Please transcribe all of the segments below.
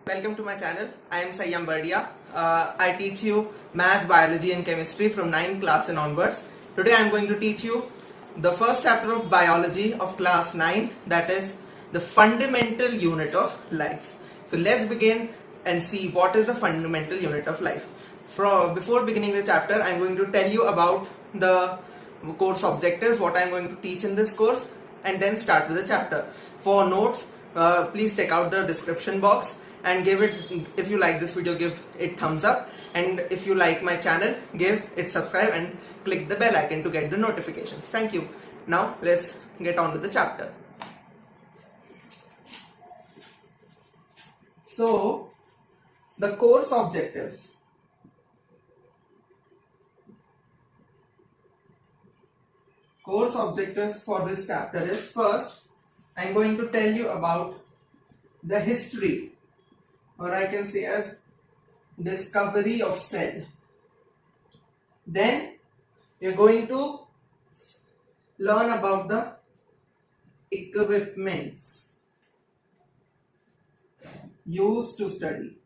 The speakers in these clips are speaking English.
Welcome to my channel. I am Sayyam Bardia. I teach you maths, biology and chemistry from 9th class and onwards. Today I am going to teach you the first chapter of biology of class 9, that is the fundamental unit of life. So let's begin and see what is the fundamental unit of life. Before beginning the chapter, I am going to tell you about the course objectives, what I am going to teach in this course, and then start with the chapter. For notes, please check out the description box and give it, if you like this video, give it thumbs up, and if you like my channel, give it subscribe and click the bell icon to get the notifications. Thank you. Now let's get on with the chapter. So the course objectives. Course objectives for this chapter is, first I am going to tell you about the history, or I can say as discovery of cell. Then you are going to learn about the equipments used to study.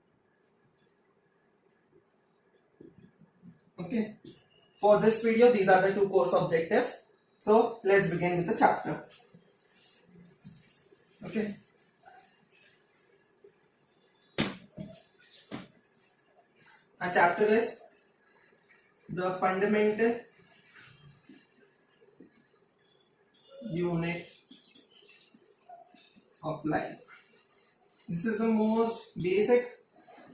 Okay. For this video, these are the two course objectives. So let's begin with the chapter. Okay. Our chapter is the fundamental unit of life. This is the most basic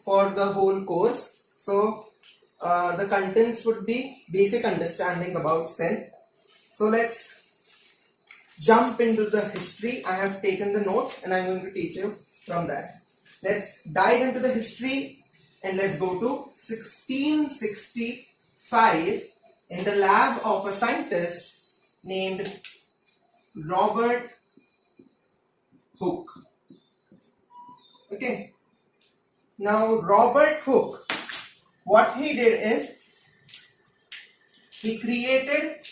for the whole course. So the contents would be basic understanding about cell. So let's jump into the history. I have taken the notes and I'm going to teach you from that. Let's dive into the history and let's go to 1665 in the lab of a scientist named Robert Hooke. Okay. Now Robert Hooke, what he did is he created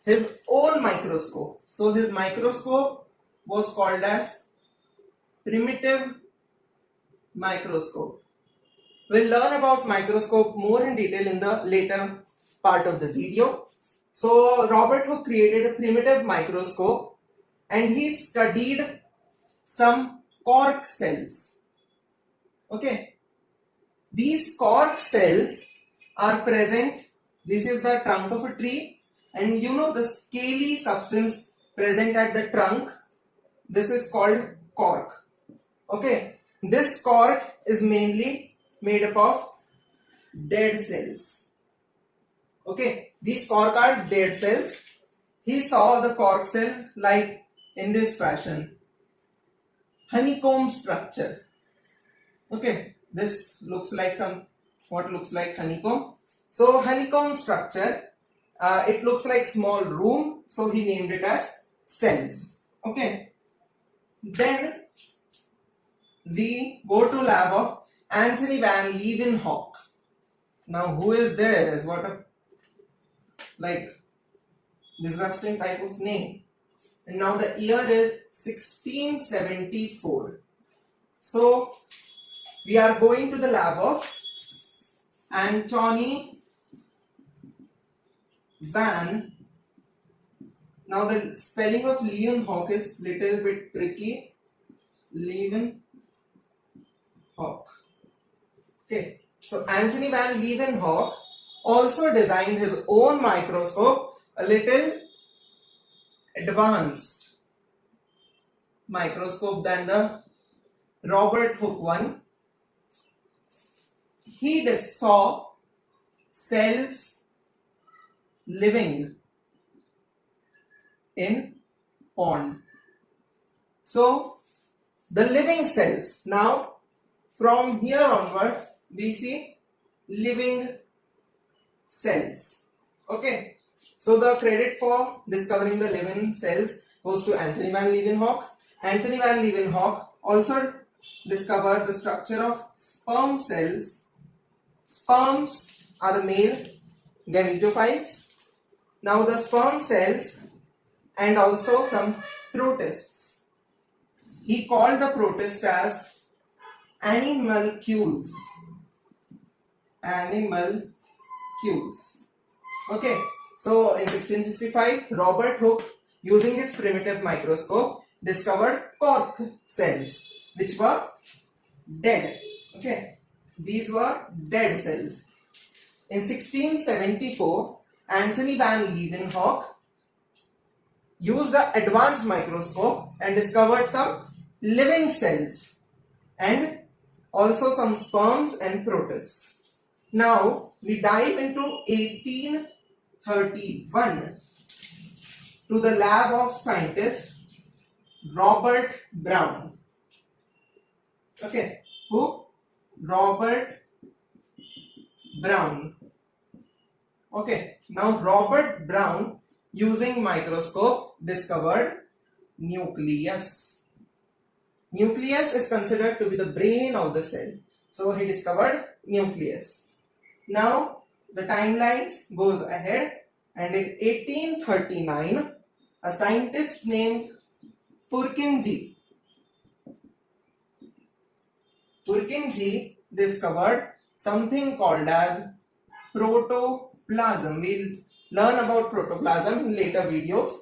his own microscope. So his microscope was called as primitive microscope. We'll learn about microscope more in detail in the later part of the video. So Robert Hooke created a primitive microscope and he studied some cork cells. Okay. These cork cells are present. This is the trunk of a tree, and you know the scaly substance present at the trunk, this is called cork. Okay. This cork is mainly made up of dead cells. Okay. These cork are dead cells. He saw the cork cells like in this fashion. Honeycomb structure. Okay. This looks like what looks like honeycomb. So honeycomb structure, it looks like small room. So he named it as cells. Okay. Then we go to lab of Anthony van Leeuwenhoek. Now who is this? What a disgusting type of name. And now the year is 1674. So we are going to the lab of Anthony van. Now the spelling of Leeuwenhoek is little bit tricky. Leeuwenhoek. Okay. So Anthony van Leeuwenhoek also designed his own microscope, a little advanced microscope than the Robert Hooke one. He saw cells living in pond. So the living cells, now from here onward we see living cells. Okay. So the credit for discovering the living cells goes to Anthony van Leeuwenhoek. Anthony van Leeuwenhoek also discovered the structure of sperm cells. Sperms are the male gametophytes. Now the sperm cells and also some protists. He called the protist as animalcules. Animalcules. Okay, so in 1665, Robert Hooke, using his primitive microscope, discovered cork cells, which were dead. Okay, these were dead cells. In 1674, Anthony van Leeuwenhoek used the advanced microscope and discovered some living cells and also some sperms and protists. Now we dive into 1831 to the lab of scientist Robert Brown. Okay, who? Robert Brown. Okay, now Robert Brown, using microscope, discovered nucleus. Nucleus is considered to be the brain of the cell. So he discovered nucleus. Now the timeline goes ahead, and in 1839, a scientist named Purkinje discovered something called as protoplasm. We'll learn about protoplasm in later videos.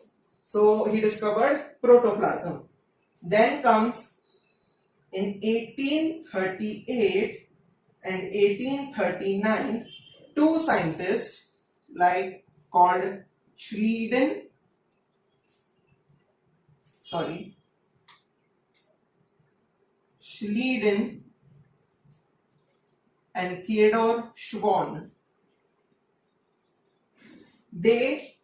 So he discovered protoplasm. Then comes in 1838 and 1839, two scientists called Schleiden and Theodor Schwann. They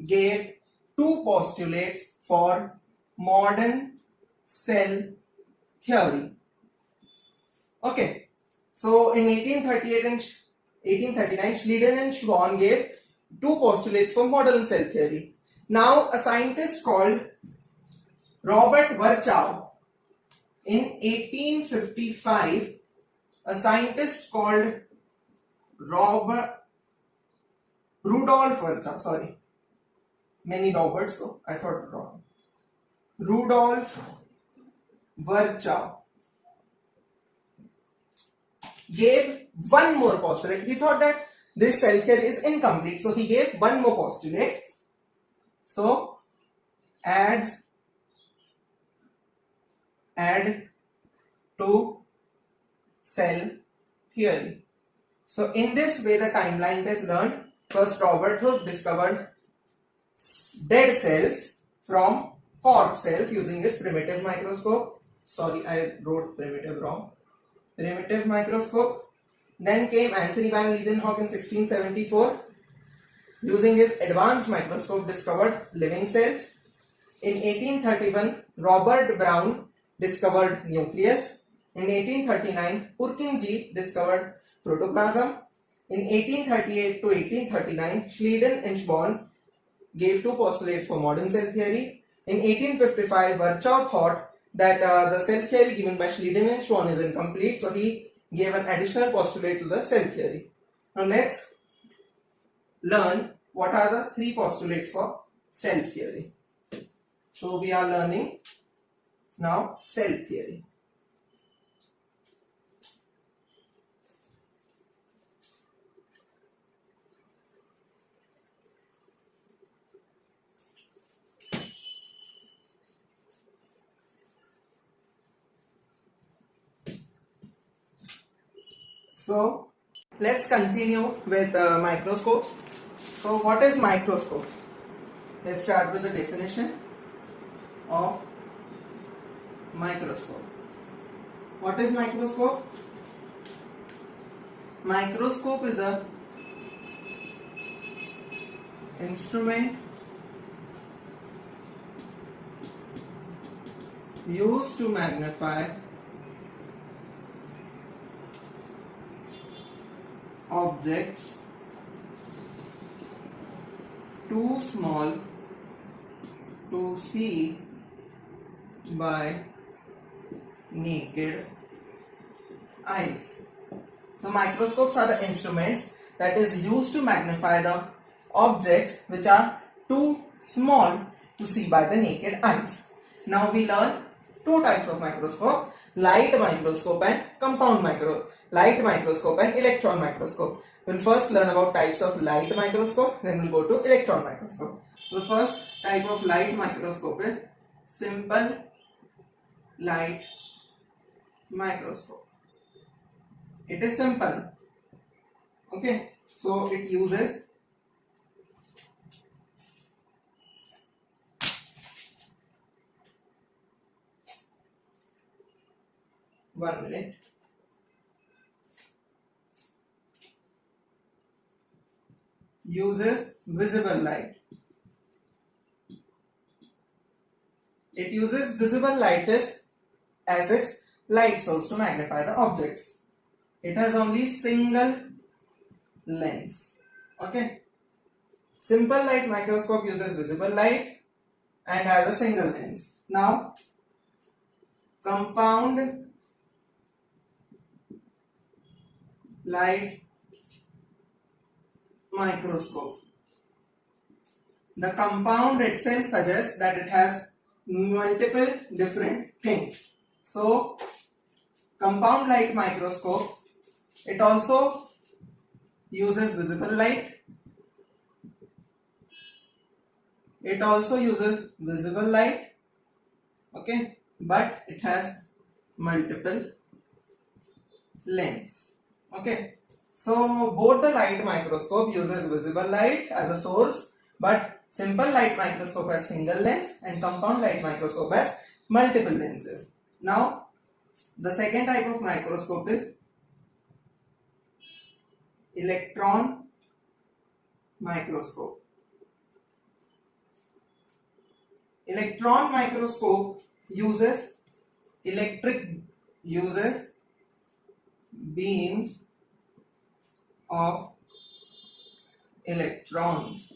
gave two postulates for modern cell theory. Okay, so in 1838 and 1839, Schleiden and Schwann gave two postulates for modern cell theory. Now a scientist called Robert Virchow, in 1855, a scientist called Rudolf Virchow, many Roberts, so I thought wrong. Rudolf Virchow gave one more postulate. He thought that this cell theory is incomplete, so he gave one more postulate. So add to cell theory. So in this way the timeline is learned. First, Robert Hooke discovered dead cells from cork cells using his primitive microscope. Sorry, I wrote primitive wrong. Primitive microscope. Then came Anthony van Leeuwenhoek in 1674. Using his advanced microscope, discovered living cells. In 1831, Robert Brown discovered nucleus. In 1839, Purkinje discovered protoplasm. In 1838 to 1839, Schleiden and Schwann gave two postulates for modern cell theory. In 1855, Virchow thought that the cell theory given by Schleiden and Schwann is incomplete, so he gave an additional postulate to the cell theory. Now let's learn what are the three postulates for cell theory. So we are learning now cell theory. So let's continue with microscopes. So what is microscope? Let's start with the definition of microscope. What is microscope? Microscope is a instrument used to magnify objects too small to see by naked eyes. So microscopes are the instruments that is used to magnify the objects which are too small to see by the naked eyes. Now we learn two types of microscope. light microscope and light microscope and electron microscope. We'll first learn about types of light microscope, then we'll go to electron microscope. The first type of light microscope is simple light microscope. It is simple. Okay, so it uses one minute. Uses visible light. It uses visible light as its light source to magnify the objects. It has only single lens. Okay. Simple light microscope uses visible light and has a single lens. Now, compound light microscope. The compound itself suggests that it has multiple different things. So, compound light microscope, it also uses visible light. It also uses visible light, okay, but it has multiple lens. Okay, so both the light microscope uses visible light as a source, but simple light microscope has single lens and compound light microscope has multiple lenses. Now, the second type of microscope is electron microscope. Electron microscope uses beams of electrons.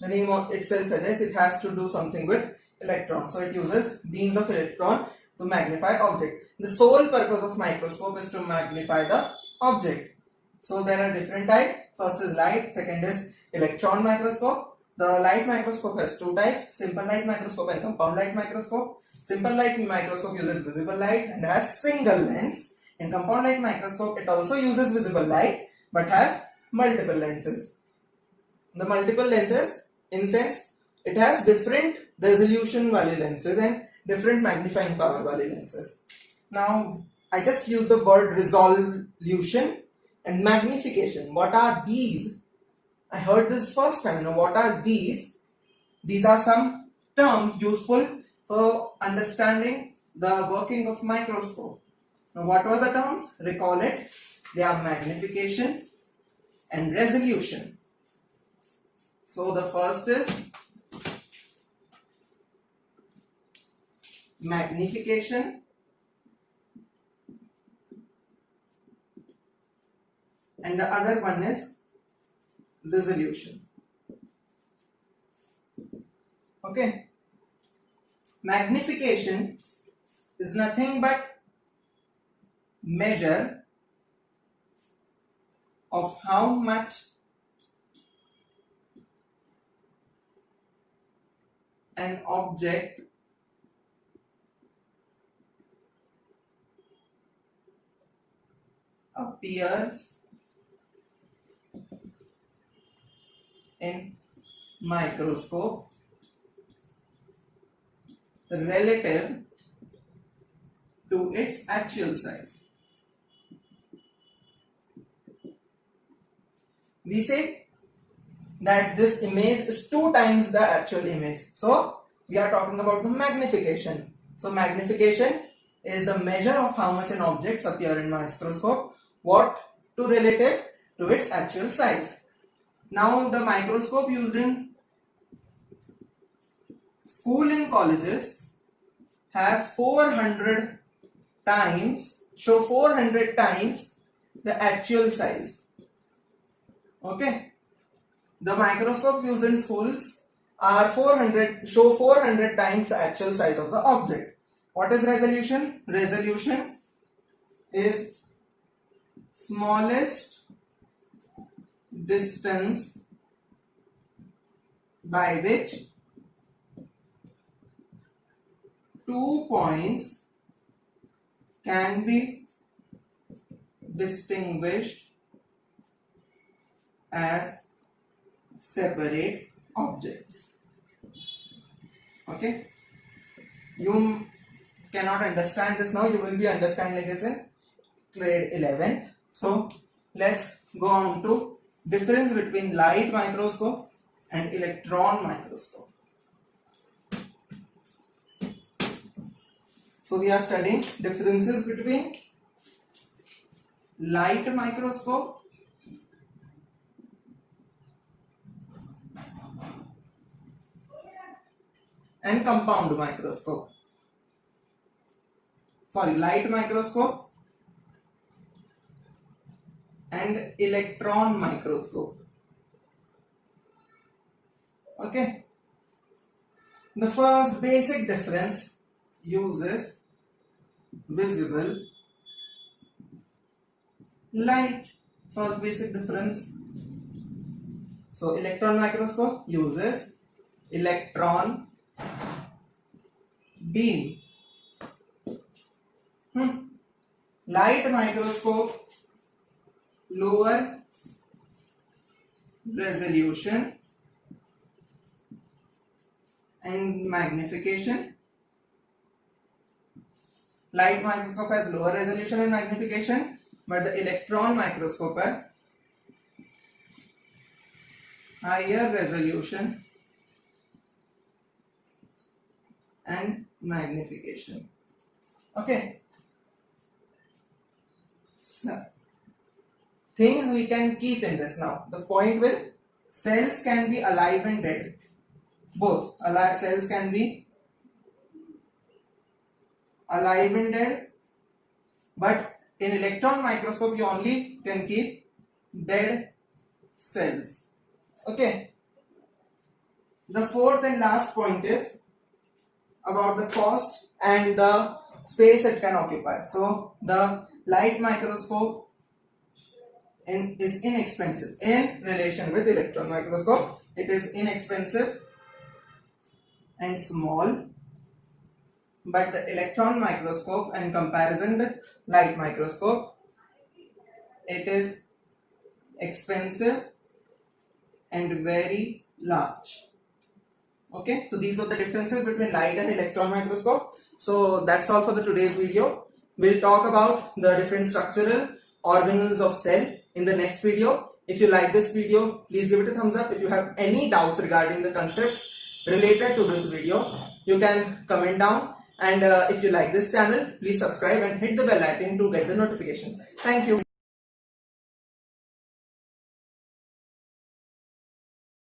The name of itself suggests it has to do something with electrons. So it uses beams of electron to magnify object. The sole purpose of microscope is to magnify the object. So there are different types. First is light, second is electron microscope. The light microscope has two types, simple light microscope and compound light microscope. Simple light microscope uses visible light and has single lens. In compound light microscope, it also uses visible light but has multiple lenses. The multiple lenses, in sense, it has different resolution wale lenses and different magnifying power wale lenses. Now, I just use the word resolution and magnification. What are these? I heard this first time. Now, what are these? These are some terms useful for understanding the working of microscope. Now, what were the terms? Recall it. They are magnification and resolution. So, the first is magnification and the other one is resolution. Okay. Magnification is nothing but measure of how much an object appears in microscope relative to its actual size. We say that this image is 2 times the actual image. So we are talking about the magnification. So magnification is the measure of how much an object appears in microscope, what to relative to its actual size. Now the microscope used in school and colleges have 400 times, show 400 times the actual size. Okay. The microscopes used in schools are show 400 times the actual size of the object. What is resolution? Resolution is smallest distance by which 2 points can be distinguished as separate objects. Okay, you cannot understand this now, you will be understanding this in grade 11. So let's go on to difference between light microscope and electron microscope. So we are studying differences between light microscope and compound microscope. Sorry, light microscope and electron microscope. Okay. The first basic difference uses visible light. First basic difference. So electron microscope uses electron beam. Light microscope lower resolution and magnification. Light microscope has lower resolution and magnification, but the electron microscope has higher resolution and magnification. Okay. So, things we can keep in this now. The point will, cells can be alive and dead. Both. Cells can be alive and dead, but in electron microscope you only can keep dead cells. Okay. The fourth and last point is about the cost and the space it can occupy. So the light microscope is inexpensive in relation with electron microscope. It is inexpensive and small, but the electron microscope in comparison with light microscope, it is expensive and very large. Okay, so these are the differences between light and electron microscope. So that's all for the today's video. We'll talk about the different structural organelles of cell in the next video. If you like this video, please give it a thumbs up. If you have any doubts regarding the concepts related to this video, you can comment down. And if you like this channel, please subscribe and hit the bell icon to get the notifications. Thank you.